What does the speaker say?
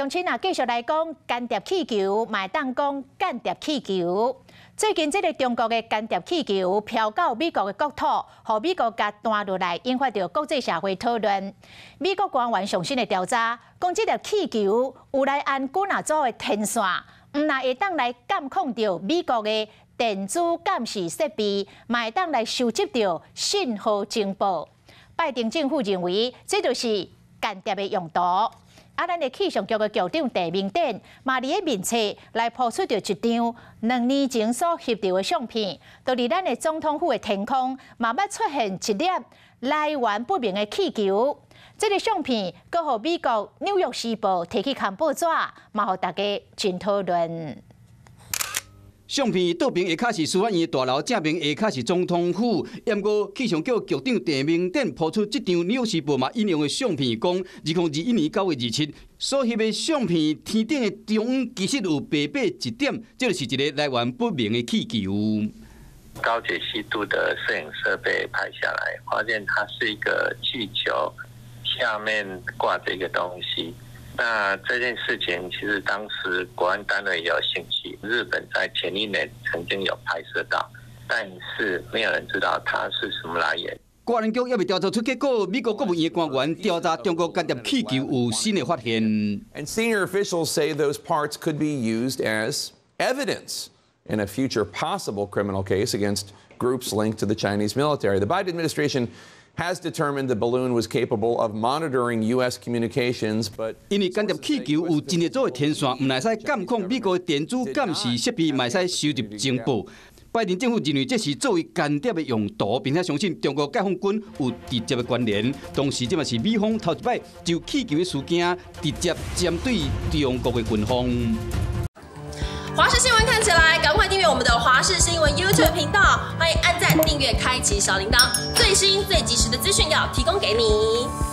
乡亲啊，继续来讲间谍气球，嘛当讲间谍气球。最近这个中国的间谍气球飘到美国的国土，和美国甲弹落来，引发着国际社会讨论。美国官员上新的调查，讲这个气球有来按古纳组的天线，唔但会当来监控着美国的电子监视设备，嘛会当来收集着信号情报。拜登政府认为，这就是间谍的用途。咱的气象局的局长戴明典嘛，伫个面册来抛出着一张2年前所翕到的相片，就伫咱的总统府的天空，慢慢出现一粒来源不明的气球。这个相片，搁互美国《纽约时报》摕去看报纸，嘛，互大家真讨论。相片倒边下骹是司法院大楼，正面下骹是总统府。不过气象局局长戴明典抛出这张《纽约时报》嘛引用的相片，讲2021年9月27所翕的相片，天顶的中央其实有白白一点，这就是一个来源不明的气球。高解析度的摄影设备拍下来，发现它是一个气球，下面挂着一个东西。那这件事情其实当时国安单位也有兴趣，日本在前一年曾经有拍摄到，但是没有人知道它是什么来源。国安局也未调查出结果，美国国务院官员调查中国间谍气球有新的发现。And senior officials say those parts could be used as evidence in a future possible criminal case against groups linked to the Chinese military. The Biden administration has determined the balloon was capable of monitoring U.S. communications, but 因为间谍气球有真日组的天线，唔乃使监控美国的电子监视设备，嘛使收集情报。拜登政府认为这是作为间谍的用途，并且相信中国解放军有直接的关联。同时，这嘛是美方头一摆就气球的事件直接针对中国的军方。华视新闻看起来，赶快订阅我们的华视新闻 YouTube 频道，欢迎按赞、订阅、开启小铃铛，最新最及时的资讯要提供给你。